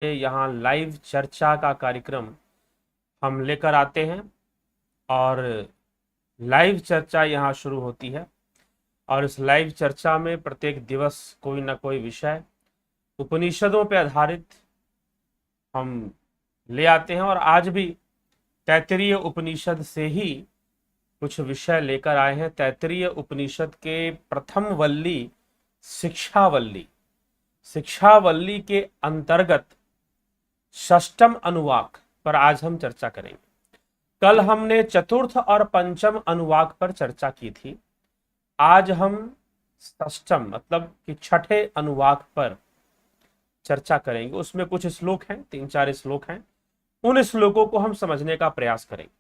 यहाँ लाइव चर्चा का कार्यक्रम हम लेकर आते हैं और लाइव चर्चा यहाँ शुरू होती है और इस लाइव चर्चा में प्रत्येक दिवस कोई ना कोई विषय उपनिषदों पर आधारित हम ले आते हैं और आज भी तैत्तिरीय उपनिषद से ही कुछ विषय लेकर आए हैं। तैत्तिरीय उपनिषद के प्रथम वल्ली शिक्षावल्ली के अंतर्गत षष्ठम अनुवाक पर आज हम चर्चा करेंगे। कल हमने चतुर्थ और पंचम अनुवाक पर चर्चा की थी। आज हम षष्ठम मतलब कि छठे अनुवाक पर चर्चा करेंगे। उसमें कुछ श्लोक हैं, 3-4 श्लोक हैं। उन श्लोकों को हम समझने का प्रयास करेंगे।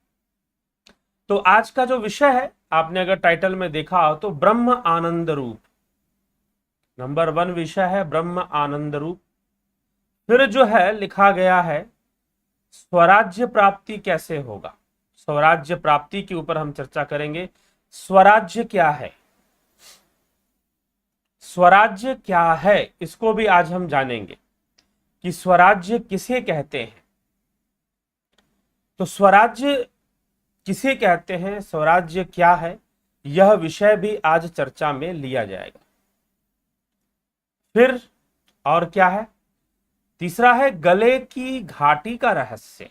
तो आज का जो विषय है, आपने अगर टाइटल में देखा हो तो ब्रह्म आनंद रूप, नंबर 1 विषय है ब्रह्म आनंद रूप। फिर जो है लिखा गया है स्वराज्य प्राप्ति कैसे होगा। स्वराज्य प्राप्ति के ऊपर हम चर्चा करेंगे। स्वराज्य क्या है, स्वराज्य क्या है, इसको भी आज हम जानेंगे कि स्वराज्य किसे कहते हैं। तो स्वराज्य किसे कहते हैं, स्वराज्य क्या है, यह विषय भी आज चर्चा में लिया जाएगा। फिर और क्या है, तीसरा है गले की घाटी का रहस्य।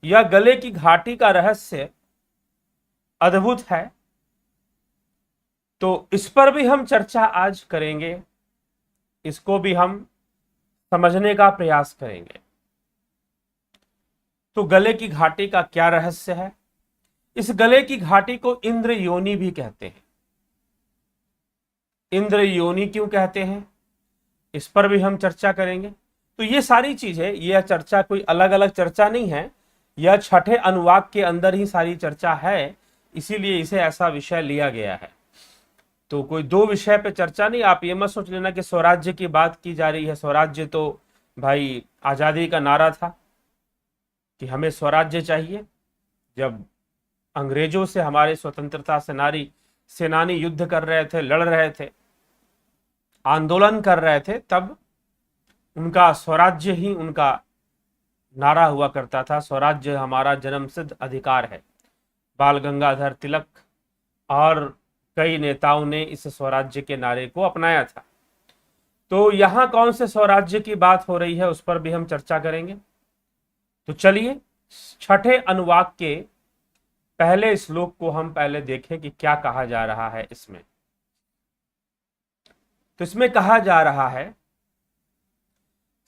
यह गले की घाटी का रहस्य अद्भुत है, तो इस पर भी हम चर्चा आज करेंगे। इसको भी हम समझने का प्रयास करेंगे। तो गले की घाटी का क्या रहस्य है। इस गले की घाटी को इंद्र योनि भी कहते हैं। इंद्र योनि क्यों कहते हैं, इस पर भी हम चर्चा करेंगे। तो ये सारी चीजें, यह चर्चा कोई अलग अलग चर्चा नहीं है, यह छठे अनुवाक के अंदर ही सारी चर्चा है, इसीलिए इसे ऐसा विषय लिया गया है। तो कोई 2 विषय पे चर्चा नहीं। आप ये मत सोच लेना कि स्वराज्य की बात की जा रही है। स्वराज्य तो भाई आजादी का नारा था कि हमें स्वराज्य चाहिए। जब अंग्रेजों से हमारे स्वतंत्रता सेनानी युद्ध कर रहे थे, लड़ रहे थे, आंदोलन कर रहे थे, तब उनका स्वराज्य ही उनका नारा हुआ करता था। स्वराज्य हमारा जन्मसिद्ध अधिकार है। बाल गंगाधर तिलक और कई नेताओं ने इस स्वराज्य के नारे को अपनाया था। तो यहां कौन से स्वराज्य की बात हो रही है, उस पर भी हम चर्चा करेंगे। तो चलिए छठे अनुवाक के पहले श्लोक को हम पहले देखें कि क्या कहा जा रहा है इसमें। तो इसमें कहा जा रहा है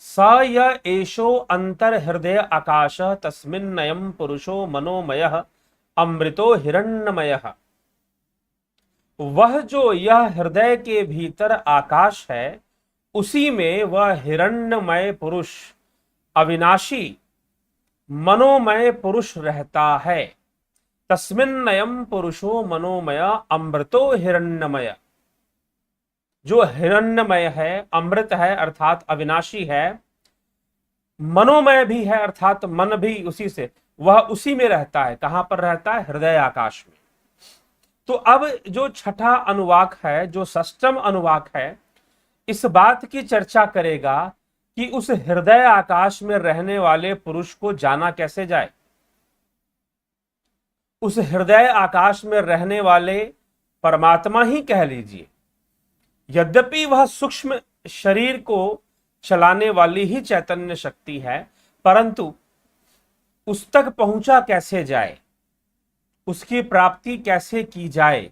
स य एषो अंतर हृदय आकाश तस्मिन्नयं पुरुषो मनोमयः अमृतो हिरण्यमयः। वह जो यह हृदय के भीतर आकाश है, उसी में वह हिरण्यमय पुरुष, अविनाशी मनोमय पुरुष रहता है। तस्मिन्नयं पुरुषो मनोमय अमृतो हिरण्यमय। जो हिरण्यमय है, अमृत है अर्थात अविनाशी है, मनोमय भी है अर्थात मन भी उसी से, वह उसी में रहता है। कहां पर रहता है, हृदय आकाश में। तो अब जो छठा अनुवाक है, जो षष्ठम अनुवाक है, इस बात की चर्चा करेगा कि उस हृदय आकाश में रहने वाले पुरुष को जाना कैसे जाए। उस हृदय आकाश में रहने वाले परमात्मा ही कह लीजिए, यद्यपि वह सूक्ष्म शरीर को चलाने वाली ही चैतन्य शक्ति है, परंतु उस तक पहुंचा कैसे जाए, उसकी प्राप्ति कैसे की जाए,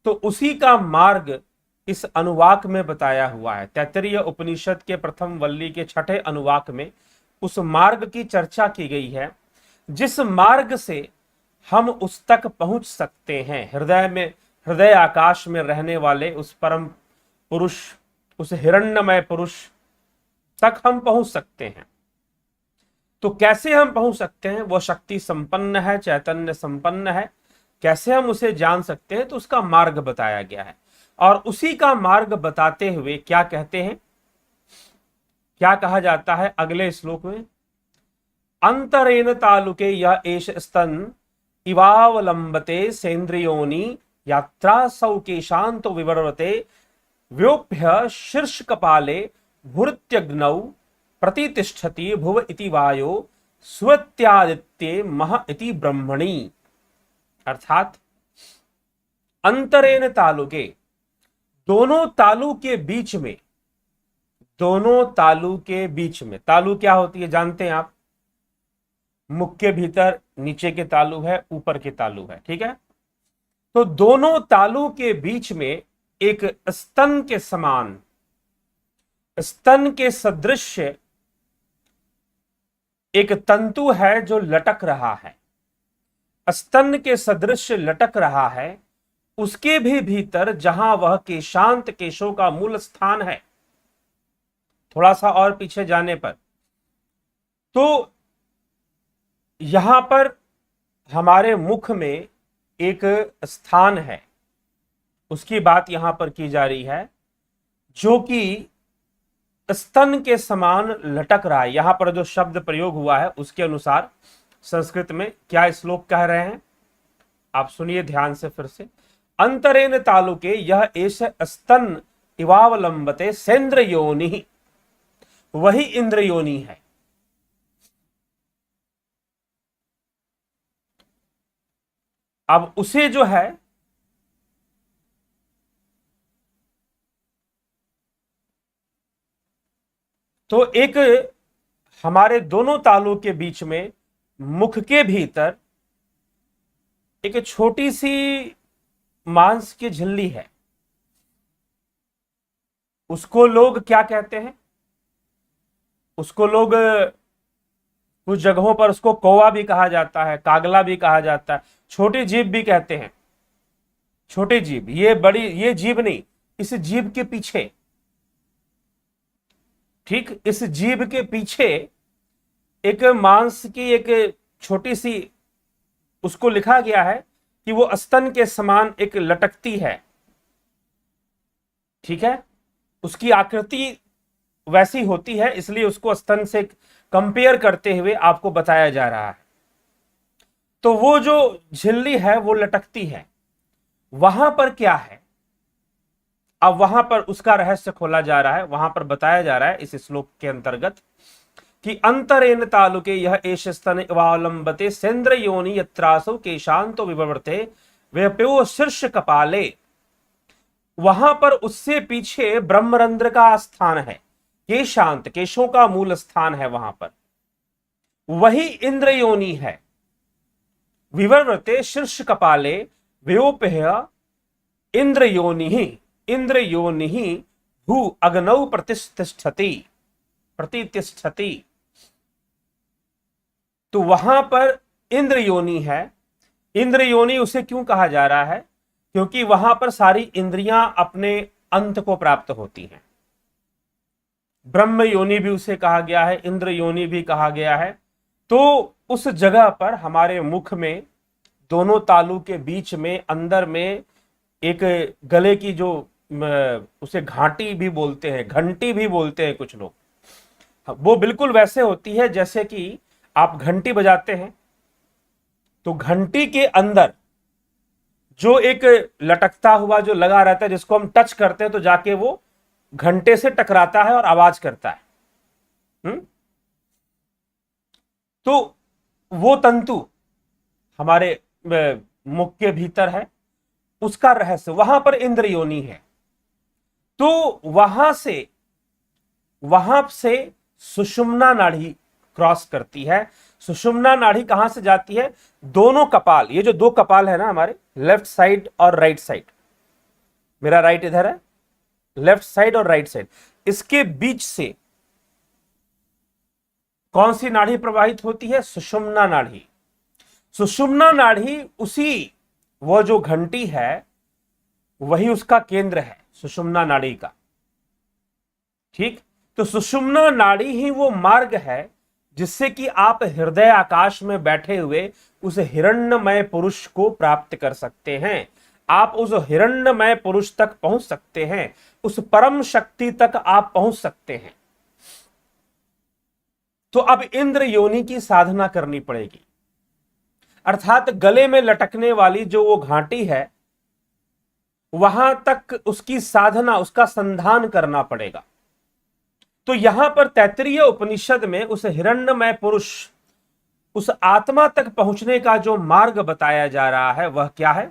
तो उसी का मार्ग इस अनुवाक में बताया हुआ है। तैत्तिरीय उपनिषद के प्रथम वल्ली के छठे अनुवाक में उस मार्ग की चर्चा की गई है, जिस मार्ग से हम उस तक पहुंच सकते हैं। हृदय आकाश में रहने वाले उस परम पुरुष, उस हिरण्यमय पुरुष तक हम पहुंच सकते हैं। तो कैसे हम पहुंच सकते हैं, वो शक्ति संपन्न है, चैतन्य संपन्न है, कैसे हम उसे जान सकते हैं, तो उसका मार्ग बताया गया है। और उसी का मार्ग बताते हुए क्या कहते हैं, क्या कहा जाता है अगले श्लोक में, अंतरेण तालुके यह एष स्तन इवावलंबते सेन्द्रियोनि यात्रा सौकेशांतो विवर्वते व्योप्य शीर्ष कपाले भूर्त्यग्नौ प्रतितिष्ठति भुव इति वायो स्वत्यादित्ये मह इति ब्रह्मणि। अर्थात अंतरेण तालुके, दोनों तालु के बीच में, दोनों तालु के बीच में, तालु क्या होती है जानते हैं आप? मुख के भीतर नीचे के तालु है, ऊपर के तालु है, ठीक है। तो दोनों तालु के बीच में एक स्तन के समान, स्तन के सदृश एक तंतु है जो लटक रहा है, स्तन के सदृश लटक रहा है। उसके भी भीतर जहां वह केशांत, केशों का मूल स्थान है, थोड़ा सा और पीछे जाने पर, तो यहां पर हमारे मुख में एक स्थान है, उसकी बात यहां पर की जा रही है, जो कि स्तन के समान लटक रहा है। यहां पर जो शब्द प्रयोग हुआ है उसके अनुसार संस्कृत में क्या श्लोक कह रहे हैं, आप सुनिए ध्यान से फिर से। अंतरेण तालुके यह एष स्तन इवावलंबते सेन्द्र योनि, वही इंद्र योनि है। अब उसे जो है तो एक हमारे दोनों तालु के बीच में मुख के भीतर एक छोटी सी मांस की झिल्ली है। उसको लोग क्या कहते हैं? उसको लोग कुछ जगहों पर उसको कौवा भी कहा जाता है, कागला भी कहा जाता है, छोटी जीभ भी कहते हैं। छोटी जीभ, ये बड़ी, ये जीभ नहीं, इस जीभ के पीछे, ठीक इस जीभ के पीछे एक मांस की एक छोटी सी, उसको लिखा गया है कि वो स्तन के समान एक लटकती है, ठीक है। उसकी आकृति वैसी होती है, इसलिए उसको स्तन से कंपेयर करते हुए आपको बताया जा रहा है। तो वो जो झिल्ली है वो लटकती है, वहां पर क्या है? अब वहां पर उसका रहस्य खोला जा रहा है, वहां पर बताया जा रहा है इस श्लोक के अंतर्गत कि अंतरेण तालुके यह एष स्तन इवावलंबते सेन्द्र योनि यत्रासौ केशांतो विवर्ते व्यप्यो शीर्ष कपाले। वहां पर उससे पीछे ब्रह्मरंध्र का स्थान है, केशांत, केशों का मूल स्थान है, वहां पर वही इंद्र योनि है। विवर्ते शीर्ष कपाले व्योपेय इंद्र योनि, इंद्र योनि भू अग्नौ प्रतिष्ठति, प्रतिष्ठति। तो वहां पर इंद्र योनि है। इंद्र योनि उसे क्यों कहा जा रहा है? क्योंकि वहां पर सारी इंद्रियां अपने अंत को प्राप्त होती हैं। ब्रह्म योनि भी उसे कहा गया है, इंद्र योनि भी कहा गया है। तो उस जगह पर हमारे मुख में, दोनों तालु के बीच में, अंदर में एक गले की जो उसे घाटी भी बोलते हैं, घंटी भी बोलते हैं कुछ लोग, वो बिल्कुल वैसे होती है जैसे कि आप घंटी बजाते हैं तो घंटी के अंदर जो एक लटकता हुआ जो लगा रहता है, जिसको हम टच करते हैं तो जाके वो घंटे से टकराता है और आवाज करता है। तो वो तंतु हमारे मुख के भीतर है, उसका रहस्य वहां पर इंद्र योनि है। तो वहां से सुषुम्ना नाड़ी क्रॉस करती है। सुषुम्ना नाड़ी कहां से जाती है? दोनों कपाल, ये जो दो कपाल है ना हमारे, लेफ्ट साइड और राइट साइड, मेरा राइट इधर है, लेफ्ट साइड और राइट साइड, इसके बीच से कौन सी नाड़ी प्रवाहित होती है? सुषुम्ना नाड़ी। सुषुम्ना नाड़ी उसी, वो जो घंटी है वही उसका केंद्र है, सुषुम्ना नाड़ी का, ठीक। तो सुषुम्ना नाड़ी ही वो मार्ग है जिससे कि आप हृदय आकाश में बैठे हुए उस हिरण्यमय पुरुष को प्राप्त कर सकते हैं। आप उस हिरण्यमय पुरुष तक पहुंच सकते हैं, उस परम शक्ति तक आप पहुंच सकते हैं। तो अब इंद्र योनि की साधना करनी पड़ेगी, अर्थात गले में लटकने वाली जो वो घाटी है, वहां तक उसकी साधना, उसका संधान करना पड़ेगा। तो यहां पर तैत्तिरीय उपनिषद में उस हिरण्यमय पुरुष, उस आत्मा तक पहुंचने का जो मार्ग बताया जा रहा है वह क्या है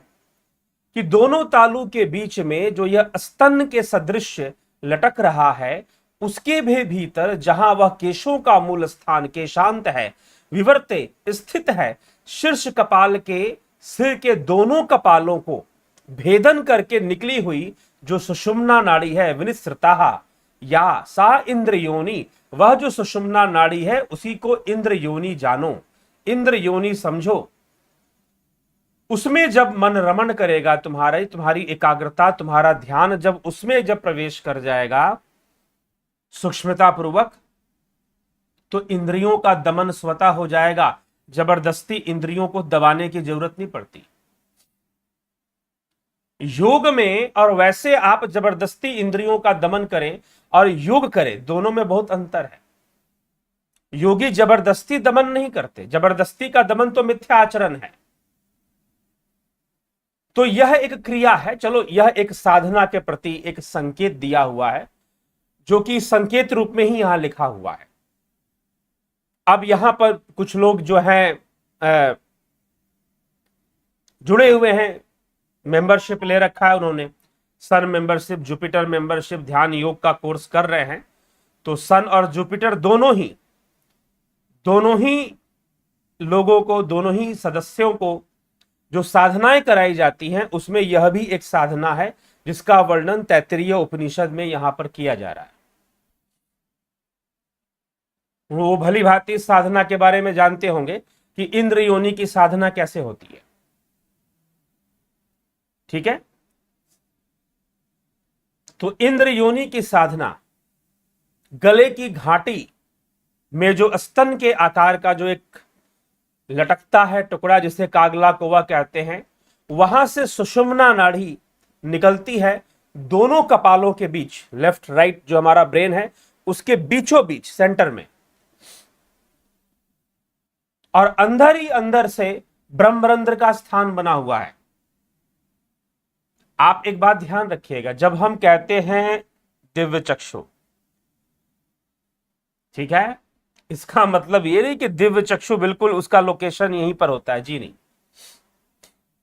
कि दोनों तालू के बीच में जो यह स्तन के सदृश लटक रहा है, उसके भी भीतर जहां वह केशों का मूल स्थान केशांत है, विवर्ते स्थित है, शीर्ष कपाल के सिर के दोनों कपालों को भेदन करके निकली हुई जो सुषुम्ना नाड़ी है, विनिसृता या सा इंद्र योनि, वह जो सुषुम्ना नाड़ी है उसी को इंद्र योनि जानो, इंद्र योनि समझो। उसमें जब मन रमण करेगा, तुम्हारी एकाग्रता, तुम्हारा ध्यान जब उसमें जब प्रवेश कर जाएगा सूक्ष्मता पूर्वक, तो इंद्रियों का दमन स्वतः हो जाएगा। जबरदस्ती इंद्रियों को दबाने की जरूरत नहीं पड़ती योग में। और वैसे आप जबरदस्ती इंद्रियों का दमन करें और योग करें, दोनों में बहुत अंतर है। योगी जबरदस्ती दमन नहीं करते, जबरदस्ती का दमन तो मिथ्या आचरण है। तो यह एक क्रिया है। चलो, यह एक साधना के प्रति एक संकेत दिया हुआ है, जो कि संकेत रूप में ही यहां लिखा हुआ है। अब यहां पर कुछ लोग जो हैं जुड़े हुए हैं, मेंबरशिप ले रखा है उन्होंने, सन मेंबरशिप, जुपिटर मेंबरशिप, ध्यान योग का कोर्स कर रहे हैं। तो सन और जुपिटर दोनों ही लोगों को, दोनों ही सदस्यों को जो साधनाएं कराई जाती हैं, उसमें यह भी एक साधना है जिसका वर्णन तैत्तिरीय उपनिषद में यहां पर किया जा रहा है। वो भली भांति साधना के बारे में जानते होंगे कि इंद्र योनि की साधना कैसे होती है। ठीक है, तो इंद्र योनि की साधना गले की घाटी में जो स्तन के आकार का जो एक लटकता है टुकड़ा, जिसे कागला कोवा कहते हैं, वहां से सुषुम्ना नाड़ी निकलती है दोनों कपालों के बीच, लेफ्ट राइट जो हमारा ब्रेन है उसके बीचों बीच सेंटर में, और अंदर ही अंदर से ब्रह्मरंध्र का स्थान बना हुआ है। आप एक बात ध्यान रखिएगा, जब हम कहते हैं दिव्य चक्षु, ठीक है, इसका मतलब ये नहीं कि दिव्य चक्षु बिल्कुल उसका लोकेशन यहीं पर होता है, जी नहीं।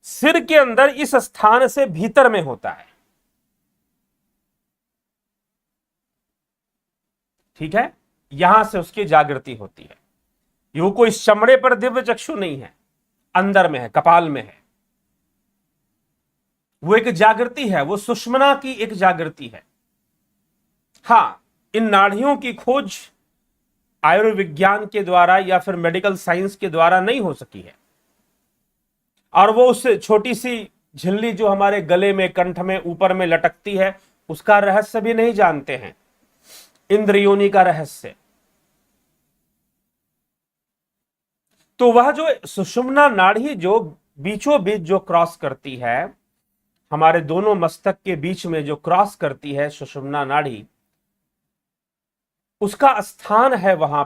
सिर के अंदर इस स्थान से भीतर में होता है। ठीक है, यहां से उसकी जागृति होती है। ये कोई चमड़े पर दिव्य चक्षु नहीं है, अंदर में है, कपाल में है। वो एक जागृति है, वो सुषुम्ना की एक जागृति है। हां, इन नाड़ियों की खोज आयुर्विज्ञान के द्वारा या फिर मेडिकल साइंस के द्वारा नहीं हो सकी है, और वो उस छोटी सी झिल्ली जो हमारे गले में, कंठ में, ऊपर में लटकती है, उसका रहस्य भी नहीं जानते हैं, इंद्र योनि का रहस्य। तो वह जो सुषुम्ना नाड़ी जो बीचों बीच जो क्रॉस करती है, हमारे दोनों मस्तक के बीच में जो क्रॉस करती है सुषुम्ना नाड़ी, उसका स्थान है वहां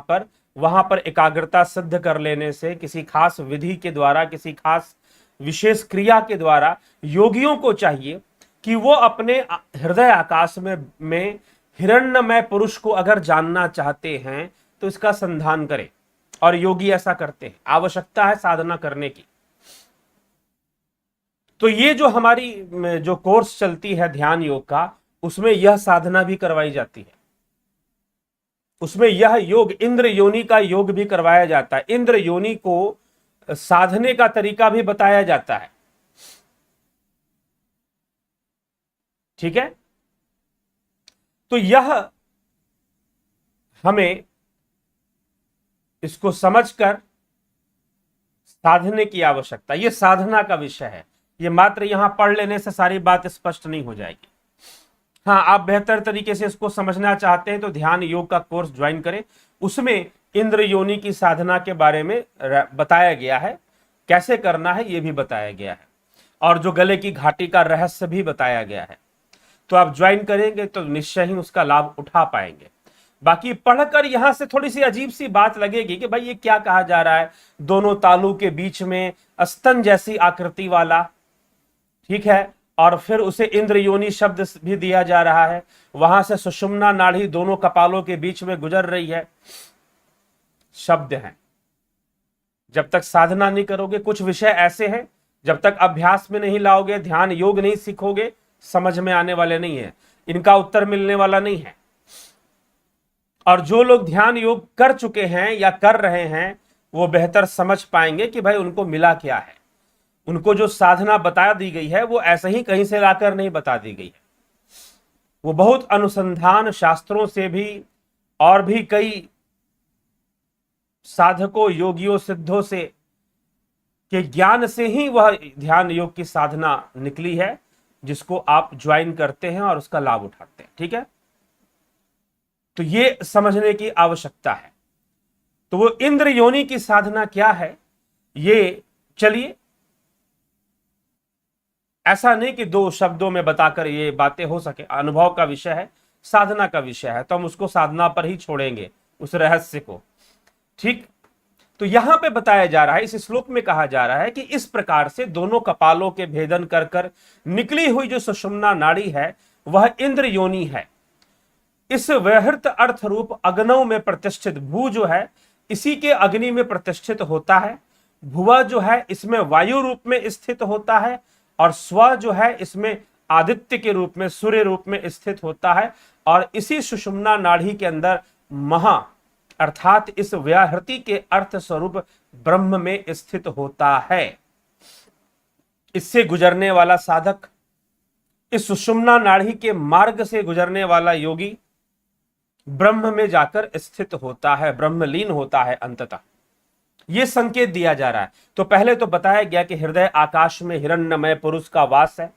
पर एकाग्रता सिद्ध कर लेने से, किसी खास विधि के द्वारा, किसी खास विशेष क्रिया के द्वारा योगियों को चाहिए कि वो अपने हृदय आकाश में हिरण्यमय पुरुष को अगर जानना चाहते हैं तो इसका संधान करें, और योगी ऐसा करते हैं। आवश्यकता है साधना करने की। तो ये जो हमारी जो कोर्स चलती है ध्यान योग का, उसमें यह साधना भी करवाई जाती है, उसमें यह योग इंद्र योनि का योग भी करवाया जाता है। इंद्र योनि को साधने का तरीका भी बताया जाता है। ठीक है, तो यह हमें इसको समझकर साधने की आवश्यकता, यह साधना का विषय है। यह मात्र यहां पढ़ लेने से सारी बात स्पष्ट नहीं हो जाएगी। हाँ, आप बेहतर तरीके से इसको समझना चाहते हैं तो ध्यान योग का कोर्स ज्वाइन करें। उसमें इंद्र योनि की साधना के बारे में बताया गया है, कैसे करना है यह भी बताया गया है, और जो गले की घाटी का रहस्य भी बताया गया है। तो आप ज्वाइन करेंगे तो निश्चय ही उसका लाभ उठा पाएंगे। बाकी पढ़कर यहां से थोड़ी सी अजीब सी बात लगेगी कि भाई ये क्या कहा जा रहा है, दोनों तालू के बीच में स्तन जैसी आकृति वाला, ठीक है, और फिर उसे इंद्र योनि शब्द भी दिया जा रहा है। वहां से सुषुम्ना नाड़ी दोनों कपालों के बीच में गुजर रही है, शब्द हैं। जब तक साधना नहीं करोगे, कुछ विषय ऐसे हैं जब तक अभ्यास में नहीं लाओगे, ध्यान योग नहीं सीखोगे, समझ में आने वाले नहीं है, इनका उत्तर मिलने वाला नहीं है। और जो लोग ध्यान योग कर चुके हैं या कर रहे हैं, वो बेहतर समझ पाएंगे कि भाई उनको मिला क्या है। उनको जो साधना बता दी गई है वो ऐसे ही कहीं से लाकर नहीं बता दी गई है, वो बहुत अनुसंधान शास्त्रों से भी और भी कई साधकों, योगियों, सिद्धों से के ज्ञान से ही वह ध्यान योग की साधना निकली है, जिसको आप ज्वाइन करते हैं और उसका लाभ उठाते हैं। ठीक है, तो ये समझने की आवश्यकता है। तो वो इंद्र योनि की साधना क्या है, ये चलिए, ऐसा नहीं कि दो शब्दों में बताकर ये बातें हो सके, अनुभव का विषय है, साधना का विषय है, तो हम उसको साधना पर ही छोड़ेंगे, उस रहस्य को। ठीक, तो यहां पे बताया जा रहा है, इस श्लोक में कहा जा रहा है कि इस प्रकार से दोनों कपालों के भेदन कर कर निकली हुई जो सुषुम्ना नाड़ी है वह इंद्र योनि है। इस व्यहृत अर्थ रूप अग्नौ में प्रतिष्ठित, भू जो है इसी के अग्नि में प्रतिष्ठित होता है, भुवा जो है इसमें वायु रूप में स्थित होता है, और स्व जो है इसमें आदित्य के रूप में, सूर्य रूप में स्थित होता है। और इसी सुषुम्ना नाड़ी के अंदर महा अर्थात इस व्याहृति के अर्थ स्वरूप ब्रह्म में स्थित होता है। इससे गुजरने वाला साधक, इस सुषुम्ना नाड़ी के मार्ग से गुजरने वाला योगी ब्रह्म में जाकर स्थित होता है, ब्रह्मलीन होता है अंततः। यह संकेत दिया जा रहा है। तो पहले तो बताया गया कि हृदय आकाश में हिरण्यमय पुरुष का वास है।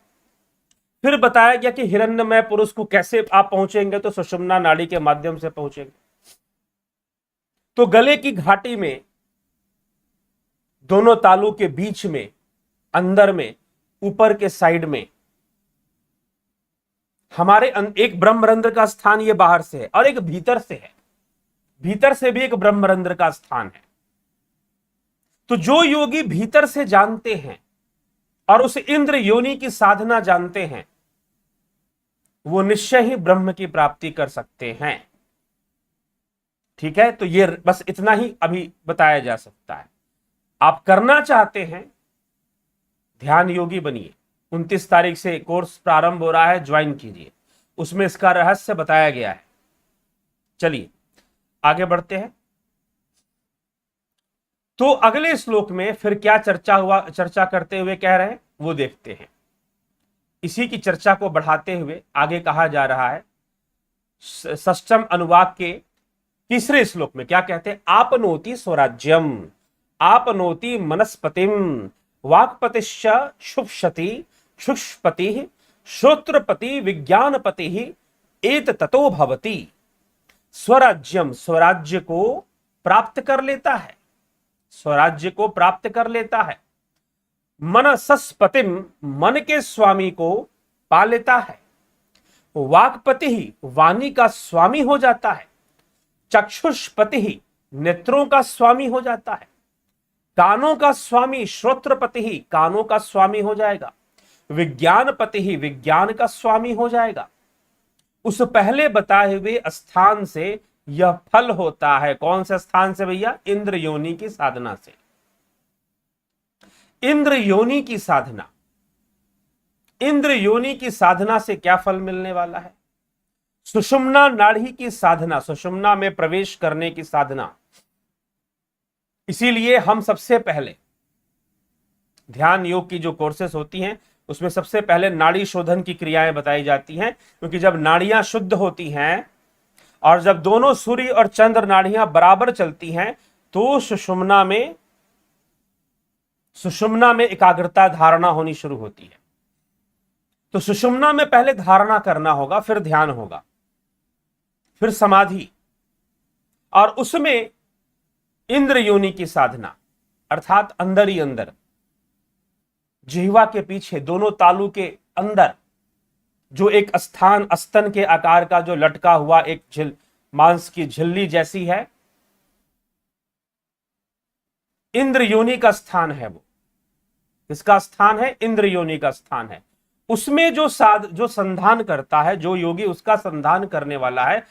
फिर बताया गया कि हिरण्यमय पुरुष को कैसे आप पहुंचेंगे, तो सुषुम्ना नाड़ी के माध्यम से पहुंचेंगे। तो गले की घाटी में, दोनों तालू के बीच में, अंदर में, ऊपर के साइड में हमारे एक ब्रह्मरंध्र का स्थान, ये बाहर से है, और एक भीतर से है, भीतर से भी एक ब्रह्मरंध्र का स्थान है। तो जो योगी भीतर से जानते हैं और उस इंद्र योनि की साधना जानते हैं, वो निश्चय ही ब्रह्म की प्राप्ति कर सकते हैं। ठीक है, तो ये बस इतना ही अभी बताया जा सकता है। आप करना चाहते हैं, ध्यान योगी बनिए। 29 तारीख से कोर्स प्रारंभ हो रहा है, ज्वाइन कीजिए, उसमें इसका रहस्य बताया गया है। चलिए आगे बढ़ते हैं। तो अगले श्लोक में फिर क्या चर्चा करते हुए कह रहे हैं वो देखते हैं। इसी की चर्चा को बढ़ाते हुए आगे कहा जा रहा है, षष्ठम अनुवाक के तीसरे श्लोक में क्या कहते हैं, आपनोति स्वराज्यम, आपनोति मनस्पतिम, वाक्पतिश्च शुभशति, शुष्पति, श्रोत्रपति, विज्ञानपति, एत ततो भवति। स्वराज्यम, स्वराज्य को प्राप्त कर लेता है, स्वराज्य को प्राप्त कर लेता है। मनसस्पतिम, मन के स्वामी को पा लेता है। वाक्पति, वाणी का स्वामी हो जाता है। चक्षुष्पति, नेत्रों का स्वामी हो जाता है। कानों का स्वामी श्रोत्रपति, कानों का स्वामी हो जाएगा। विज्ञानपति, विज्ञान का स्वामी हो जाएगा। उस पहले बताए हुए स्थान से यह फल होता है। कौन से स्थान से भैया? इंद्र योनि की साधना से। इंद्र योनि की साधना, इंद्र योनि की साधना से क्या फल मिलने वाला है? सुषुम्ना नाड़ी की साधना, सुषुम्ना में प्रवेश करने की साधना। इसीलिए हम सबसे पहले ध्यान योग की जो कोर्सेस होती हैं उसमें सबसे पहले नाड़ी शोधन की क्रियाएं बताई जाती हैं, क्योंकि जब नाड़ियां शुद्ध होती हैं और जब दोनों सूर्य और चंद्र नाड़ियां बराबर चलती हैं तो सुषुम्ना में एकाग्रता, धारणा होनी शुरू होती है। तो सुषुम्ना में पहले धारणा करना होगा, फिर ध्यान होगा, फिर समाधि, और उसमें इंद्र योनि की साधना, अर्थात अंदर ही अंदर, जिह्वा के पीछे, दोनों तालू के अंदर जो एक स्थान, स्तन के आकार का जो लटका हुआ एक मांस की झिल्ली जैसी है, इंद्र योनि का स्थान है। वो किसका स्थान है? इंद्र योनि का स्थान है। उसमें जो संधान करता है, जो योगी उसका संधान करने वाला है,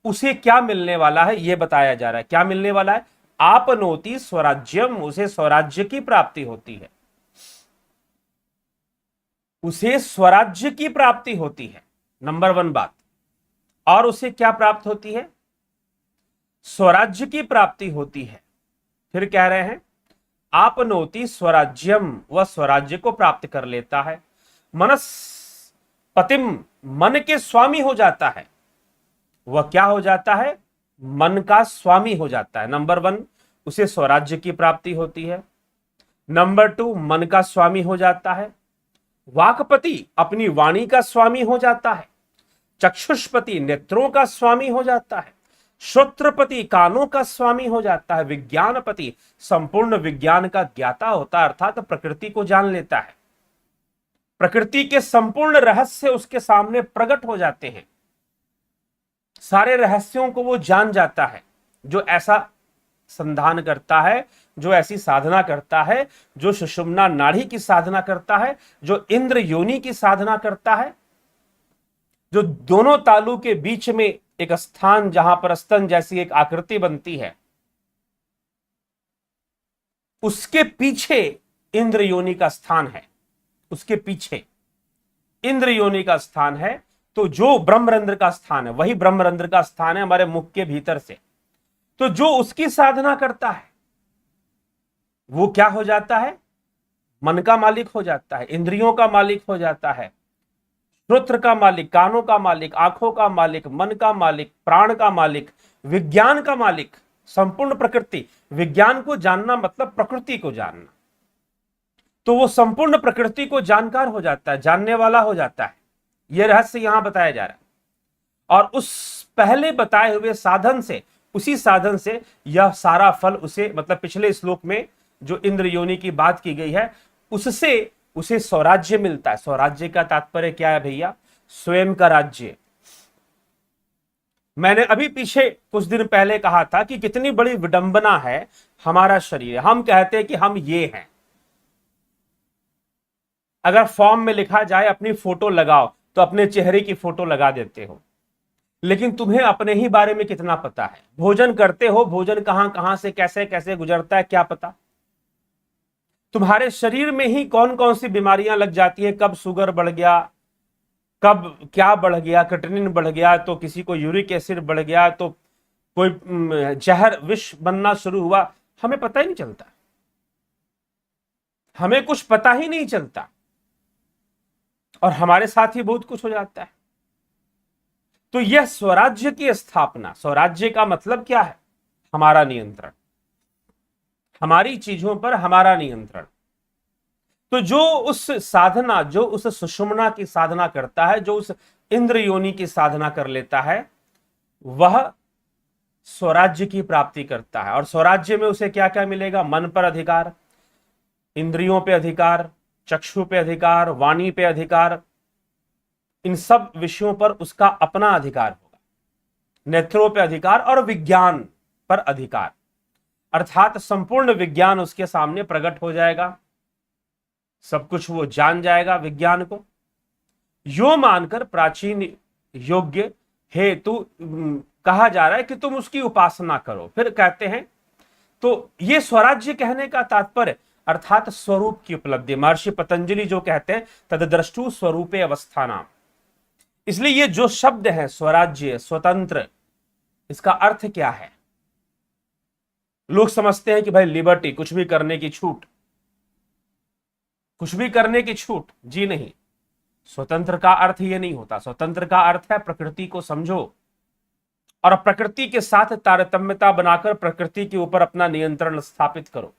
उसे क्या मिलने वाला है यह बताया जा रहा है। क्या मिलने वाला है? आपनोति स्वराज्यम, उसे स्वराज्य की प्राप्ति होती है, उसे स्वराज्य की प्राप्ति होती है, नंबर 1 बात। और उसे क्या प्राप्त होती है? स्वराज्य की प्राप्ति होती है। फिर कह रहे हैं आपनोति स्वराज्यम, वह स्वराज्य को प्राप्त कर लेता है। मनस्पतिम, मन के स्वामी हो जाता है। वह क्या हो जाता है? मन का स्वामी हो जाता है। नंबर 1 उसे स्वराज्य की प्राप्ति होती है। नंबर 2 मन का स्वामी हो जाता है। वाक्पति, अपनी वाणी का स्वामी हो जाता है। चक्षुष्पति, नेत्रों का स्वामी हो जाता है। श्रोत्रपति, कानों का स्वामी हो जाता है। विज्ञानपति, संपूर्ण विज्ञान का ज्ञाता होता है, अर्थात प्रकृति को जान लेता है। प्रकृति के संपूर्ण रहस्य उसके सामने प्रकट हो जाते हैं, सारे रहस्यों को वो जान जाता है। जो ऐसा संधान करता है, जो ऐसी साधना करता है, जो सुषुम्ना नाड़ी की साधना करता है, जो इंद्र योनि की साधना करता है, जो दोनों तालू के बीच में एक स्थान जहां पर स्तन जैसी एक आकृति बनती है, उसके पीछे इंद्र योनि का स्थान है, उसके पीछे इंद्र योनि का स्थान है। तो जो ब्रह्मरंध्र का स्थान है, वही ब्रह्मरंध्र का स्थान है हमारे मुख के भीतर से। तो जो उसकी साधना करता है वो क्या हो जाता है? मन का मालिक हो जाता है, इंद्रियों का मालिक हो जाता है, श्रोत्र का मालिक, कानों का मालिक, आंखों का मालिक, मन का मालिक, प्राण का मालिक, विज्ञान का मालिक, संपूर्ण प्रकृति। विज्ञान को जानना मतलब प्रकृति को जानना। तो वो संपूर्ण प्रकृति को जानकार हो जाता है, जानने वाला हो जाता है। यह रहस्य यहां बताया जा रहा है। और उस पहले बताए हुए साधन से, उसी साधन से यह सारा फल उसे, मतलब पिछले श्लोक में जो इंद्र योनि की बात की गई है, उससे उसे स्वराज्य मिलता है। स्वराज्य का तात्पर्य क्या है भैया? स्वयं का राज्य। मैंने अभी पीछे कुछ दिन पहले कहा था कि कितनी बड़ी विडंबना है हमारा शरीर। हम कहते हैं कि हम ये हैं। अगर फॉर्म में लिखा जाए अपनी फोटो लगाओ, तो अपने चेहरे की फोटो लगा देते हो, लेकिन तुम्हें अपने ही बारे में कितना पता है? भोजन करते हो, भोजन कहां कहां से कैसे कैसे गुजरता है क्या पता? तुम्हारे शरीर में ही कौन कौन सी बीमारियां लग जाती है, कब शुगर बढ़ गया, कब क्या बढ़ गया, क्रिएटिनिन बढ़ गया, तो किसी को यूरिक एसिड बढ़ गया, तो कोई जहर विष बनना शुरू हुआ, हमें पता ही नहीं चलता। हमें कुछ पता ही नहीं चलता और हमारे साथ ही बहुत कुछ हो जाता है। तो यह स्वराज्य की स्थापना, स्वराज्य का मतलब क्या है? हमारा नियंत्रण, हमारी चीजों पर हमारा नियंत्रण। तो जो उस साधना, जो उस सुषुम्ना की साधना करता है, जो उस इंद्र योनि की साधना कर लेता है, वह स्वराज्य की प्राप्ति करता है। और स्वराज्य में उसे क्या क्या मिलेगा? मन पर अधिकार, इंद्रियों पे अधिकार, चक्षु पे अधिकार, वाणी पे अधिकार, इन सब विषयों पर उसका अपना अधिकार होगा। नेत्रों पे अधिकार और विज्ञान पर अधिकार, अर्थात संपूर्ण विज्ञान उसके सामने प्रकट हो जाएगा। सब कुछ वो जान जाएगा विज्ञान को। यो मानकर प्राचीन योग्य हेतु कहा जा रहा है कि तुम उसकी उपासना करो। फिर कहते हैं, तो ये स्वराज्य कहने का तात्पर्य अर्थात स्वरूप की उपलब्धि। महर्षि पतंजलि जो कहते हैं तद्द्रष्टु स्वरूपे अवस्थानाम। इसलिए ये जो शब्द है स्वराज्य, स्वतंत्र, इसका अर्थ क्या है? लोग समझते हैं कि भाई लिबर्टी, कुछ भी करने की छूट, कुछ भी करने की छूट। जी नहीं, स्वतंत्र का अर्थ ये नहीं होता। स्वतंत्र का अर्थ है प्रकृति को समझो और प्रकृति के साथ तारतम्यता बनाकर प्रकृति के ऊपर अपना नियंत्रण स्थापित करो।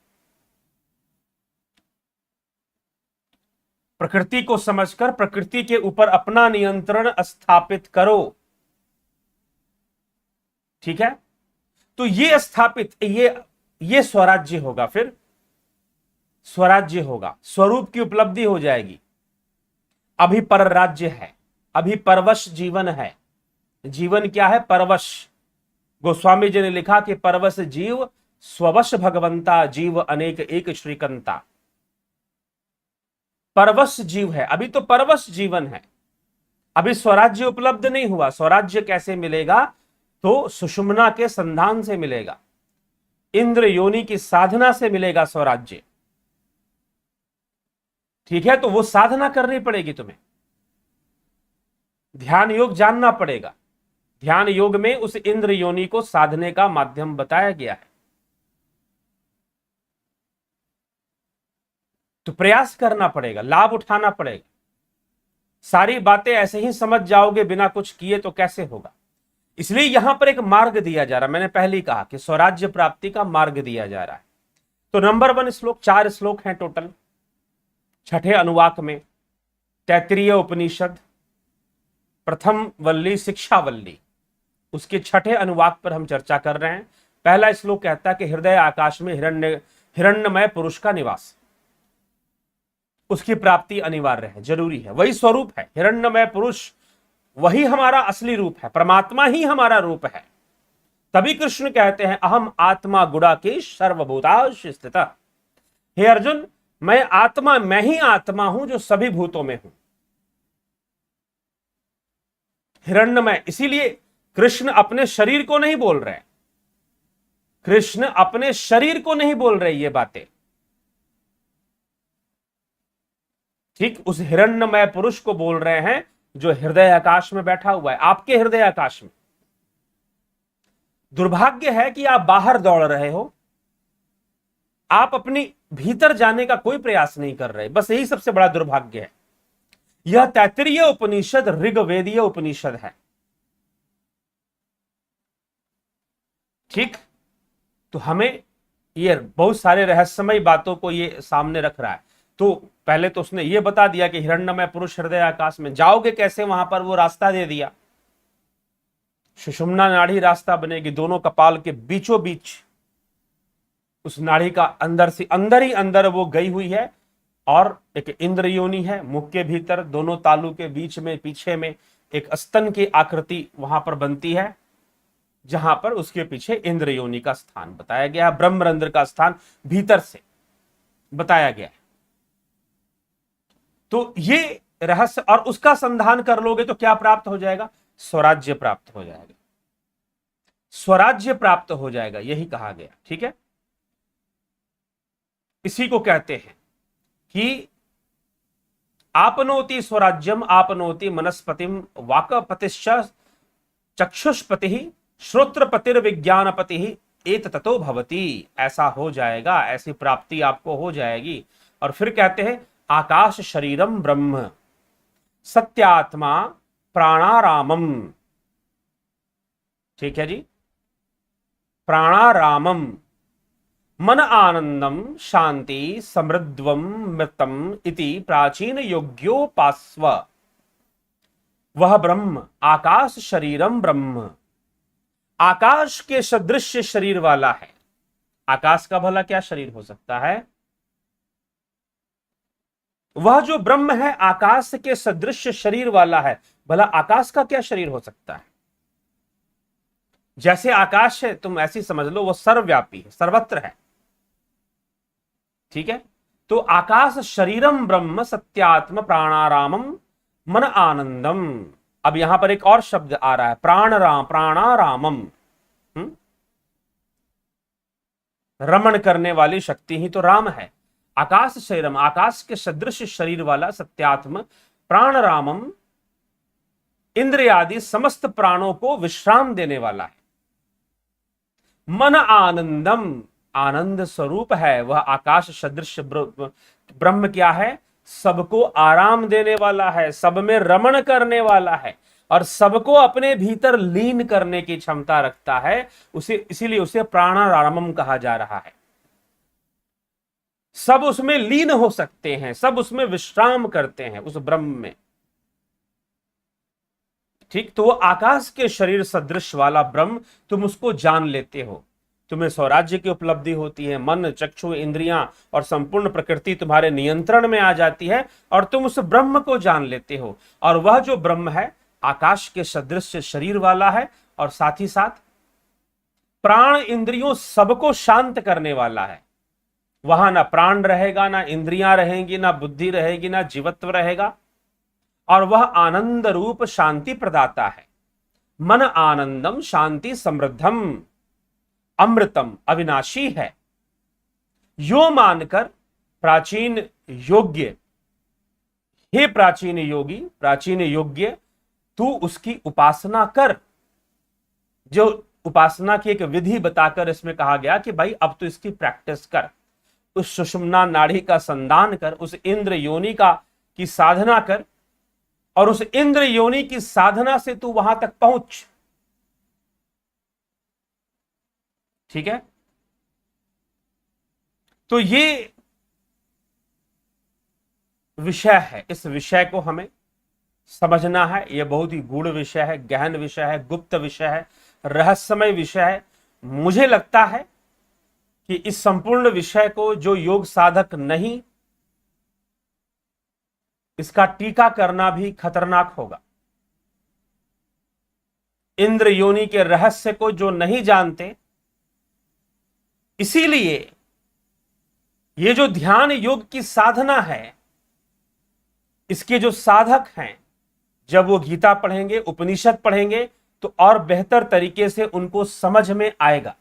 प्रकृति को समझकर प्रकृति के ऊपर अपना नियंत्रण स्थापित करो। ठीक है? तो ये स्थापित, ये स्वराज्य होगा। फिर स्वराज्य होगा, स्वरूप की उपलब्धि हो जाएगी। अभी पर राज्य है, अभी परवश जीवन है। जीवन क्या है? परवश। गोस्वामी जी ने लिखा कि परवश जीव स्ववश भगवंता, जीव अनेक एक श्रीकंता। परवश जीव है, अभी तो परवश जीवन है, अभी स्वराज्य उपलब्ध नहीं हुआ। स्वराज्य कैसे मिलेगा? तो सुषुम्ना के संधान से मिलेगा, इंद्र योनि की साधना से मिलेगा स्वराज्य। ठीक है, तो वो साधना करनी पड़ेगी तुम्हें, ध्यान योग जानना पड़ेगा। ध्यान योग में उस इंद्र योनि को साधने का माध्यम बताया गया है। तो प्रयास करना पड़ेगा, लाभ उठाना पड़ेगा। सारी बातें ऐसे ही समझ जाओगे बिना कुछ किए तो कैसे होगा? इसलिए यहां पर एक मार्ग दिया जा रहा है। मैंने पहले ही कहा कि स्वराज्य प्राप्ति का मार्ग दिया जा रहा है। तो नंबर 1 श्लोक, 4 श्लोक हैं टोटल, छठे अनुवाक में, तैत्तिरीय उपनिषद, प्रथम वल्ली शिक्षा वल्ली, उसके छठे अनुवाक पर हम चर्चा कर रहे हैं। पहला श्लोक कहता है कि हृदय आकाश में हिरण्यमय पुरुष का निवास, उसकी प्राप्ति अनिवार्य है, जरूरी है। वही स्वरूप है हिरण्यमय पुरुष, वही हमारा असली रूप है, परमात्मा ही हमारा रूप है। तभी कृष्ण कहते हैं अहम आत्मा गुडाकेश सर्वभूताश स्थितः। हे अर्जुन, मैं आत्मा, मैं ही आत्मा हूं जो सभी भूतों में हूं, हिरण्यमय। इसीलिए कृष्ण अपने शरीर को नहीं बोल रहे, कृष्ण अपने शरीर को नहीं बोल रहे ये बातें, ठीक उस हिरण्यमय पुरुष को बोल रहे हैं जो हृदय आकाश में बैठा हुआ है, आपके हृदय आकाश में। दुर्भाग्य है कि आप बाहर दौड़ रहे हो, आप अपनी भीतर जाने का कोई प्रयास नहीं कर रहे, बस यही सबसे बड़ा दुर्भाग्य है। यह तैत्तिरीय उपनिषद ऋग्वेदीय उपनिषद है, ठीक। तो हमें ये बहुत सारे रहस्यमय बातों को ये सामने रख रहा है। तो पहले तो उसने ये बता दिया कि हिरण्यमय पुरुष हृदय आकाश में, जाओगे कैसे वहां पर, वो रास्ता दे दिया। सुषुम्ना नाड़ी रास्ता बनेगी, दोनों कपाल के बीचों बीच उस नाड़ी का अंदर से अंदर ही अंदर वो गई हुई है, और एक इंद्र योनि है मुख के भीतर, दोनों तालू के बीच में पीछे में एक स्तन की आकृति वहां पर बनती है, जहां पर उसके पीछे इंद्र योनि का स्थान बताया गया, ब्रह्मरंध्र का स्थान भीतर से बताया गया है। तो ये रहस्य, और उसका संधान कर लोगे तो क्या प्राप्त हो जाएगा? स्वराज्य प्राप्त हो जाएगा, स्वराज्य प्राप्त हो जाएगा, यही कहा गया, ठीक है। इसी को कहते हैं कि आपनोति स्वराज्यम आपनोति मनस्पतिम वाकपतिश्च चक्षुष्पति श्रोत्रपतिर्विज्ञानपति एत ततो भवति। ऐसा हो जाएगा, ऐसी प्राप्ति आपको हो जाएगी। और फिर कहते हैं आकाश शरीरम ब्रह्म सत्यात्मा प्राणारामम, ठीक है जी, प्राणारामम मन आनंदम शांति समृद्धवम मृतम इति प्राचीन योग्योपास्व। वह ब्रह्म आकाश शरीरम ब्रह्म, आकाश के सदृश शरीर वाला है। आकाश का भला क्या शरीर हो सकता है? वह जो ब्रह्म है आकाश के सदृश शरीर वाला है, भला आकाश का क्या शरीर हो सकता है? जैसे आकाश है तुम ऐसी समझ लो, वो सर्वव्यापी है, सर्वत्र है, ठीक है। तो आकाश शरीरम ब्रह्म सत्यात्म प्राणारामम मन आनंदम। अब यहां पर एक और शब्द आ रहा है, प्राणारामम, रमण करने वाली शक्ति ही तो राम है। आकाश शरीरम, आकाश के सदृश शरीर वाला सत्यात्म, प्राणरामम, इंद्र आदि समस्त प्राणों को विश्राम देने वाला है। मन आनंदम, आनंद स्वरूप है वह आकाश सदृश ब्रह्म। क्या है? सबको आराम देने वाला है, सब में रमण करने वाला है, और सबको अपने भीतर लीन करने की क्षमता रखता है। उसे इसीलिए उसे प्राणारामम कहा जा रहा है। सब उसमें लीन हो सकते हैं, सब उसमें विश्राम करते हैं उस ब्रह्म में, ठीक। तो वो आकाश के शरीर सदृश वाला ब्रह्म, तुम उसको जान लेते हो, तुम्हें स्वराज्य की उपलब्धि होती है, मन चक्षु इंद्रियां और संपूर्ण प्रकृति तुम्हारे नियंत्रण में आ जाती है, और तुम उस ब्रह्म को जान लेते हो। और वह जो ब्रह्म है आकाश के सदृश शरीर वाला है, और साथ ही साथ प्राण इंद्रियों सबको शांत करने वाला है। वहां ना प्राण रहेगा, ना इंद्रियां रहेंगी, ना बुद्धि रहेगी, ना जीवत्व रहेगा, और वह आनंद रूप शांति प्रदाता है। मन आनंदम शांति समृद्धम अमृतम अविनाशी है। यो मानकर प्राचीन योग्य, हे प्राचीन योगी, प्राचीन योग्य, तू उसकी उपासना कर। जो उपासना की एक विधि बताकर इसमें कहा गया कि भाई अब तो इसकी प्रैक्टिस कर, उस सुषुम्ना नाड़ी का संधान कर, उस इंद्र योनि का की साधना कर, और उस इंद्र योनि की साधना से तू वहां तक पहुंच। ठीक है, तो ये विषय है, इस विषय को हमें समझना है। यह बहुत ही गूढ़ विषय है, गहन विषय है, गुप्त विषय है, रहस्यमय विषय है। मुझे लगता है कि इस संपूर्ण विषय को जो योग साधक नहीं, इसका टीका करना भी खतरनाक होगा। इंद्र योनि के रहस्य को जो नहीं जानते, इसीलिए ये जो ध्यान योग की साधना है, इसके जो साधक हैं, जब वो गीता पढ़ेंगे, उपनिषद पढ़ेंगे, तो और बेहतर तरीके से उनको समझ में आएगा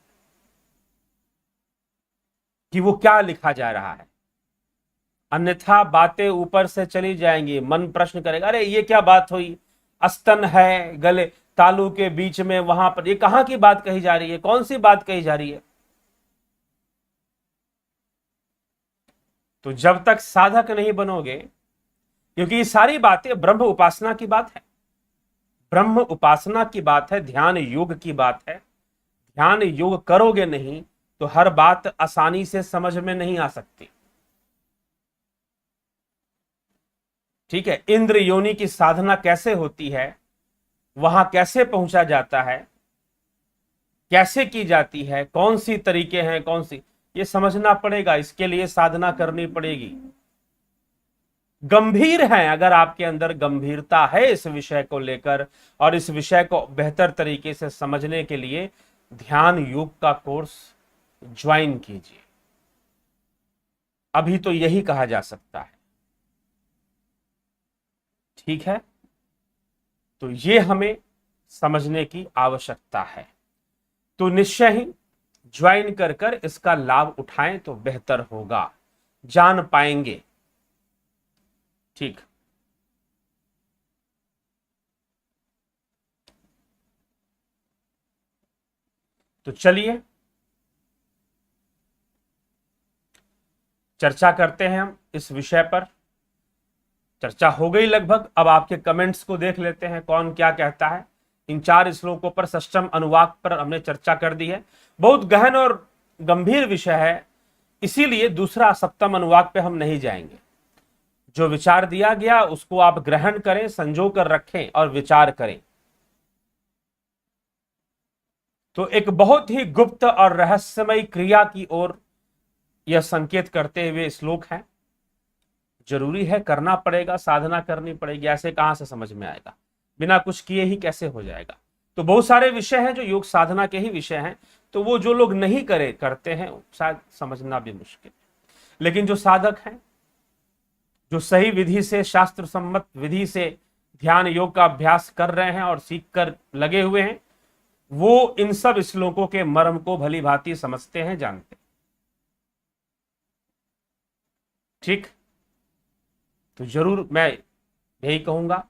कि वो क्या लिखा जा रहा है। अन्यथा बातें ऊपर से चली जाएंगी, मन प्रश्न करेगा, अरे ये क्या बात हुई, अस्तन है गले तालू के बीच में, वहां पर ये कहां की बात कही जा रही है, कौन सी बात कही जा रही है। तो जब तक साधक नहीं बनोगे, क्योंकि ये सारी बातें ब्रह्म उपासना की बात है, ब्रह्म उपासना की बात है, ध्यान योग की बात है। ध्यान योग करोगे नहीं तो हर बात आसानी से समझ में नहीं आ सकती। ठीक है, इंद्र योनि की साधना कैसे होती है, वहां कैसे पहुंचा जाता है, कैसे की जाती है, कौन सी तरीके हैं, कौन सी, ये समझना पड़ेगा। इसके लिए साधना करनी पड़ेगी। गंभीर है, अगर आपके अंदर गंभीरता है इस विषय को लेकर और इस विषय को बेहतर तरीके से समझने के लिए, ध्यान योग का कोर्स ज्वाइन कीजिए। अभी तो यही कहा जा सकता है। ठीक है, तो ये हमें समझने की आवश्यकता है। तो निश्चय ही ज्वाइन कर कर इसका लाभ उठाएं तो बेहतर होगा, जान पाएंगे। ठीक, तो चलिए चर्चा करते हैं हम इस विषय पर। चर्चा हो गई लगभग, अब आपके कमेंट्स को देख लेते हैं कौन क्या कहता है। इन 4 श्लोकों पर षष्ठम अनुवाक पर हमने चर्चा कर दी है। बहुत गहन और गंभीर विषय है, इसीलिए दूसरा सप्तम अनुवाक पे हम नहीं जाएंगे। जो विचार दिया गया उसको आप ग्रहण करें, संजो कर रखें और विचार करें। तो एक बहुत ही गुप्त और रहस्यमय क्रिया की ओर यह संकेत करते हुए श्लोक है। जरूरी है, करना पड़ेगा, साधना करनी पड़ेगी, ऐसे कहां से समझ में आएगा, बिना कुछ किए ही कैसे हो जाएगा। तो बहुत सारे विषय हैं जो योग साधना के ही विषय हैं, तो वो जो लोग नहीं करते हैं शायद समझना भी मुश्किल। लेकिन जो साधक हैं, जो सही विधि से, शास्त्र सम्मत विधि से ध्यान योग का अभ्यास कर रहे हैं और सीख कर लगे हुए हैं, वो इन सब श्लोकों के मर्म को भली भांति समझते हैं, जानते हैं। ठीक, तो जरूर मैं यही कहूंगा,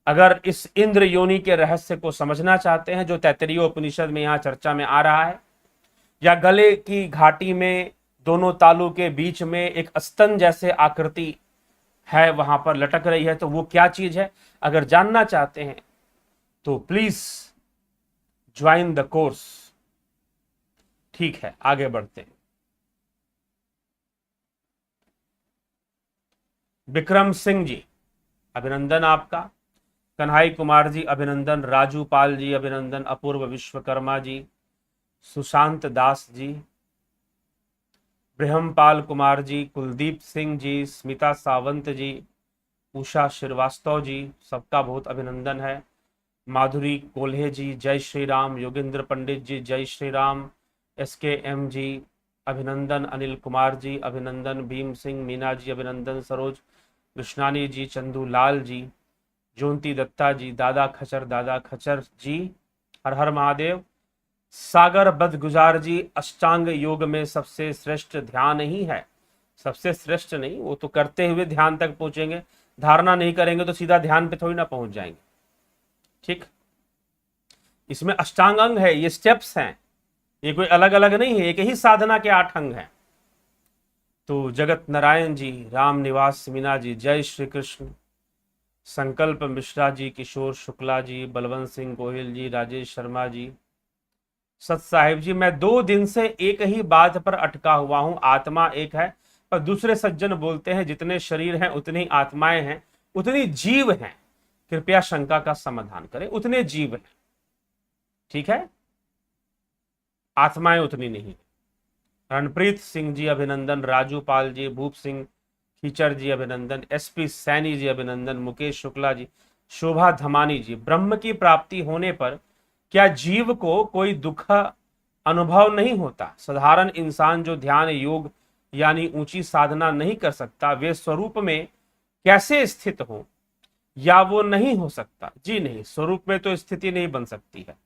अगर इस इंद्र योनि के रहस्य को समझना चाहते हैं, जो तैत्तिरीय उपनिषद में यहां चर्चा में आ रहा है, या गले की घाटी में दोनों तालू के बीच में एक स्तन जैसे आकृति है, वहां पर लटक रही है, तो वो क्या चीज है, अगर जानना चाहते हैं तो प्लीज ज्वाइन द कोर्स। ठीक है, आगे बढ़ते हैं। विक्रम सिंह जी, अभिनंदन आपका। कन्हई कुमार जी अभिनंदन, राजू पाल जी अभिनंदन, अपूर्व विश्वकर्मा जी, सुशांत दास जी, ब्रह्मपाल कुमार जी, कुलदीप सिंह जी, स्मिता सावंत जी, उषा श्रीवास्तव जी, सबका बहुत अभिनंदन है। माधुरी कोल्हे जी, जय श्री राम। योगेंद्र पंडित जी, जय श्री राम। SKM जी अभिनंदन, अनिल कुमार जी अभिनंदन, भीम सिंह मीना जी अभिनंदन, सरोज कृष्णानी जी, चंदू लाल जी, जोंती दत्ता जी, दादा खचर जी, हर हर महादेव। सागर बदगुजार जी, अष्टांग योग में सबसे श्रेष्ठ ध्यान ही है। सबसे श्रेष्ठ नहीं, वो तो करते हुए ध्यान तक पहुंचेंगे, धारणा नहीं करेंगे तो सीधा ध्यान पे थोड़ी ना पहुंच जाएंगे। ठीक, इसमें अष्टांग अंग है, ये स्टेप्स हैं, ये कोई अलग अलग नहीं है, एक ही साधना के 8 अंग हैं। तो जगत नारायण जी, राम निवास मीना जी, जय श्री कृष्ण, संकल्प मिश्रा जी, किशोर शुक्ला जी, बलवंत सिंह गोहिल जी, राजेश शर्मा जी, सत साहिब जी, मैं 2 दिन से एक ही बात पर अटका हुआ हूं, आत्मा एक है, पर दूसरे सज्जन बोलते हैं जितने शरीर हैं उतनी आत्माएं हैं, उतनी जीव हैं, कृपया शंका का समाधान करें। उतने जीव हैं, ठीक है, आत्माएं उतनी नहीं। रणप्रीत सिंह जी अभिनंदन, राजू पाल जी, भूप सिंह खीचर जी अभिनंदन, एसपी सैनी जी अभिनंदन, मुकेश शुक्ला जी, शोभा धमानी जी, ब्रह्म की प्राप्ति होने पर क्या जीव को कोई दुख अनुभव नहीं होता? साधारण इंसान जो ध्यान योग यानी ऊंची साधना नहीं कर सकता, वे स्वरूप में कैसे स्थित हो, या वो नहीं हो सकता? जी नहीं, स्वरूप में तो स्थिति नहीं बन सकती है।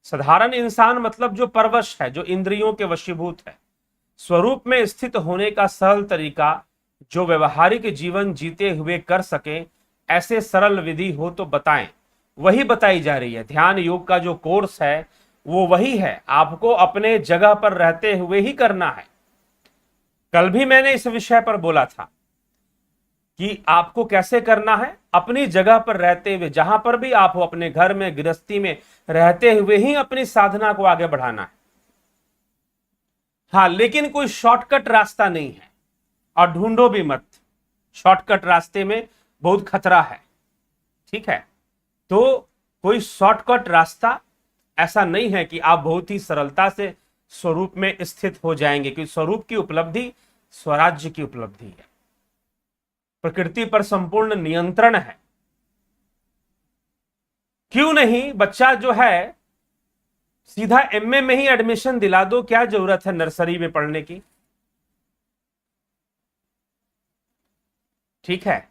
साधारण इंसान मतलब जो परवश है, जो इंद्रियों के वशीभूत है। स्वरूप में स्थित होने का सरल तरीका जो व्यवहारिक जीवन जीते हुए कर सके, ऐसे सरल विधि हो तो बताएं। वही बताई जा रही है। ध्यान योग का जो कोर्स है वो वही है, आपको अपने जगह पर रहते हुए ही करना है। कल भी मैंने इस विषय पर बोला था कि आपको कैसे करना है, अपनी जगह पर रहते हुए, जहां पर भी आप हो, अपने घर में, गृहस्थी में रहते हुए ही अपनी साधना को आगे बढ़ाना है। हाँ, लेकिन कोई शॉर्टकट रास्ता नहीं है, और ढूंढो भी मत, शॉर्टकट रास्ते में बहुत खतरा है। ठीक है, तो कोई शॉर्टकट रास्ता ऐसा नहीं है कि आप बहुत ही सरलता से स्वरूप में स्थित हो जाएंगे, क्योंकि स्वरूप की उपलब्धि स्वराज्य की उपलब्धि है, प्रकृति पर संपूर्ण नियंत्रण है। क्यों नहीं, बच्चा जो है सीधा एमए में ही एडमिशन दिला दो, क्या जरूरत है नर्सरी में पढ़ने की? ठीक है,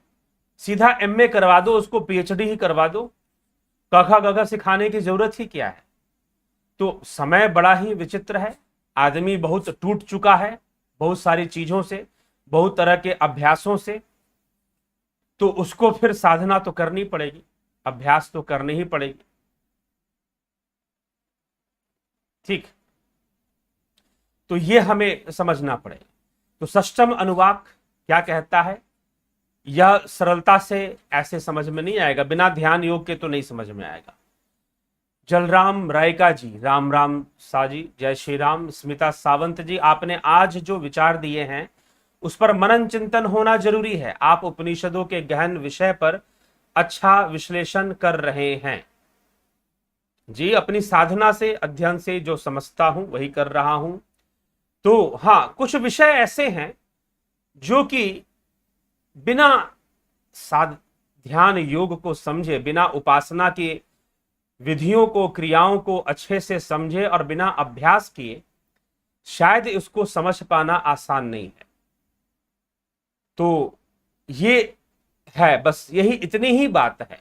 सीधा एमए करवा दो, उसको पीएचडी ही करवा दो, कखा गघा सिखाने की जरूरत ही क्या है? तो समय बड़ा ही विचित्र है, आदमी बहुत टूट चुका है बहुत सारी चीजों से, बहुत तरह के अभ्यासों से, तो उसको फिर साधना तो करनी पड़ेगी, अभ्यास तो करनी ही पड़ेगी। ठीक, तो ये हमें समझना पड़ेगा। तो षष्टम अनुवाक क्या कहता है, यह सरलता से ऐसे समझ में नहीं आएगा, बिना ध्यान योग के तो नहीं समझ में आएगा। जलराम रायका जी, राम राम साजी, जय श्री राम। स्मिता सावंत जी, आपने आज जो विचार दिए हैं उस पर मनन चिंतन होना जरूरी है। आप उपनिषदों के गहन विषय पर अच्छा विश्लेषण कर रहे हैं। जी, अपनी साधना से, अध्ययन से जो समझता हूं वही कर रहा हूं। तो हाँ, कुछ विषय ऐसे हैं जो कि बिना ध्यान योग को समझे, बिना उपासना की विधियों को, क्रियाओं को अच्छे से समझे और बिना अभ्यास किए शायद उसको समझ पाना आसान नहीं है। तो ये है, बस यही इतनी ही बात है।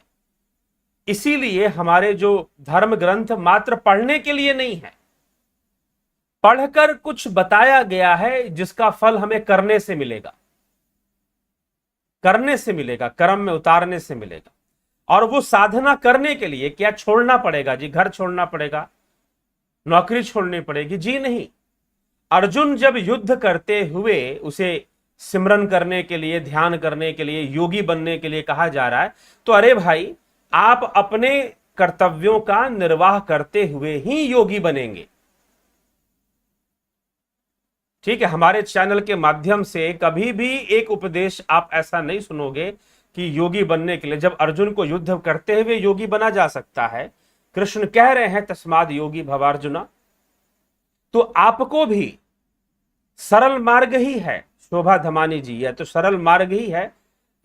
इसीलिए हमारे जो धर्म ग्रंथ मात्र पढ़ने के लिए नहीं है, पढ़कर कुछ बताया गया है जिसका फल हमें करने से मिलेगा, करने से मिलेगा, कर्म में उतारने से मिलेगा। और वो साधना करने के लिए क्या छोड़ना पड़ेगा? जी, घर छोड़ना पड़ेगा, नौकरी छोड़नी पड़ेगी? जी नहीं। अर्जुन जब युद्ध करते हुए उसे सिमरन करने के लिए, ध्यान करने के लिए, योगी बनने के लिए कहा जा रहा है, तो अरे भाई, आप अपने कर्तव्यों का निर्वाह करते हुए ही योगी बनेंगे। ठीक है, हमारे चैनल के माध्यम से कभी भी एक उपदेश आप ऐसा नहीं सुनोगे कि योगी बनने के लिए, जब अर्जुन को युद्ध करते हुए योगी बना जा सकता है, कृष्ण कह रहे हैं तस्माद योगी भवार्जुना, तो आपको भी सरल मार्ग ही है। शोभा धमानी जी, यह तो सरल मार्ग ही है,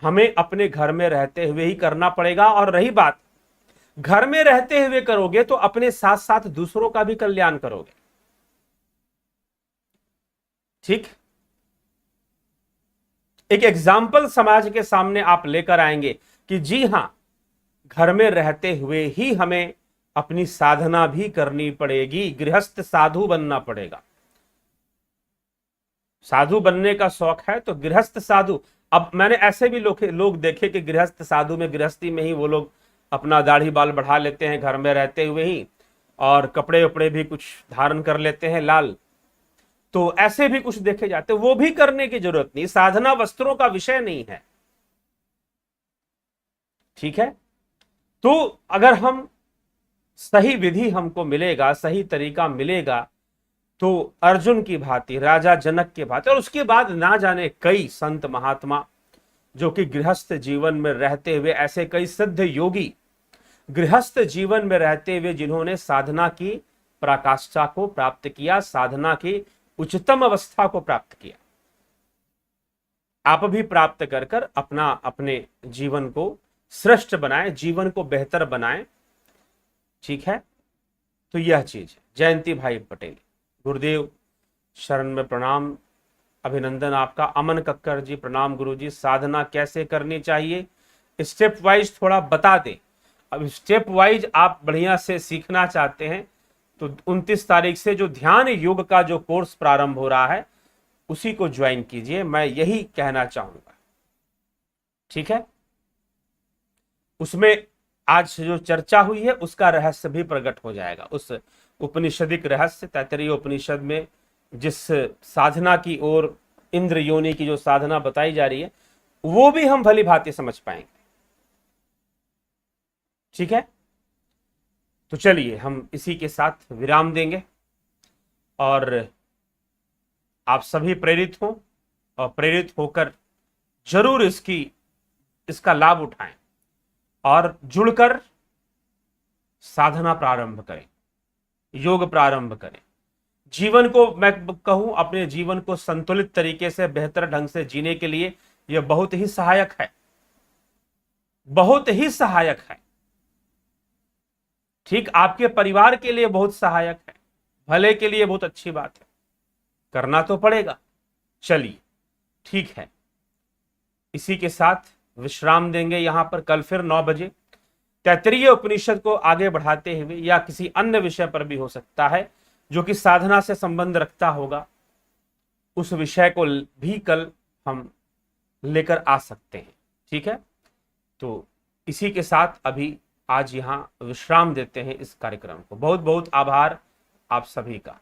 हमें अपने घर में रहते हुए ही करना पड़ेगा। और रही बात, घर में रहते हुए करोगे तो अपने साथ साथ दूसरों का भी कल्याण करोगे। ठीक, एक एग्जाम्पल समाज के सामने आप लेकर आएंगे कि जी हां, घर में रहते हुए ही हमें अपनी साधना भी करनी पड़ेगी, गृहस्थ साधु बनना पड़ेगा। साधु बनने का शौक है तो गृहस्थ साधु। अब मैंने ऐसे भी लोग देखे कि गृहस्थ साधु में, गृहस्थी में ही वो लोग अपना दाढ़ी बाल बढ़ा लेते हैं घर में रहते हुए ही, और कपड़े वपड़े भी कुछ धारण कर लेते हैं लाल। तो ऐसे भी कुछ देखे जाते, वो भी करने की जरूरत नहीं, साधना वस्त्रों का विषय नहीं है। ठीक है, तो अगर हम सही विधि हमको मिलेगा, सही तरीका मिलेगा, तो अर्जुन की भांति, राजा जनक की भांति, और उसके बाद ना जाने कई संत महात्मा जो कि गृहस्थ जीवन में रहते हुए, ऐसे कई सिद्ध योगी गृहस्थ जीवन में रहते हुए जिन्होंने साधना की पराकाष्ठा को प्राप्त किया, साधना की उच्चतम अवस्था को प्राप्त किया। आप भी प्राप्त कर कर अपना, अपने जीवन को श्रेष्ठ बनाए, जीवन को बेहतर बनाए। ठीक है, तो यह चीज है। जयंती भाई पटेल, गुरुदेव शरण में प्रणाम, अभिनंदन आपका। अमन कक्कर जी प्रणाम गुरुजी। साधना कैसे करनी चाहिए, स्टेप वाइज थोड़ा बता दें। अब स्टेप वाइज आप बढ़िया से सीखना चाहते हैं तो 29 तारीख से जो ध्यान योग का जो कोर्स प्रारंभ हो रहा है उसी को ज्वाइन कीजिए, मैं यही कहना चाहूंगा। ठीक है, उसमें आज जो चर्चा हुई है उसका रहस्य भी प्रकट हो जाएगा। उस उपनिषदिक रहस्य, तैत्तरीय उपनिषद में जिस साधना की ओर, इंद्र योनि की जो साधना बताई जा रही है, वो भी हम भली भांति समझ पाएंगे। ठीक है, तो चलिए हम इसी के साथ विराम देंगे, और आप सभी प्रेरित हो और प्रेरित होकर जरूर इसका लाभ उठाएं और जुड़कर साधना प्रारंभ करें, योग प्रारंभ करें। जीवन को, मैं कहूं, अपने जीवन को संतुलित तरीके से, बेहतर ढंग से जीने के लिए यह बहुत ही सहायक है, बहुत ही सहायक है। ठीक, आपके परिवार के लिए बहुत सहायक है, भले के लिए बहुत अच्छी बात है, करना तो पड़ेगा। चलिए ठीक है, इसी के साथ विश्राम देंगे यहां पर। कल फिर 9 बजे तैत्तरीय उपनिषद को आगे बढ़ाते हुए, या किसी अन्य विषय पर भी हो सकता है जो कि साधना से संबंध रखता होगा, उस विषय को भी कल हम लेकर आ सकते हैं। ठीक है, तो इसी के साथ अभी आज यहां विश्राम देते हैं इस कार्यक्रम को। बहुत बहुत आभार आप सभी का।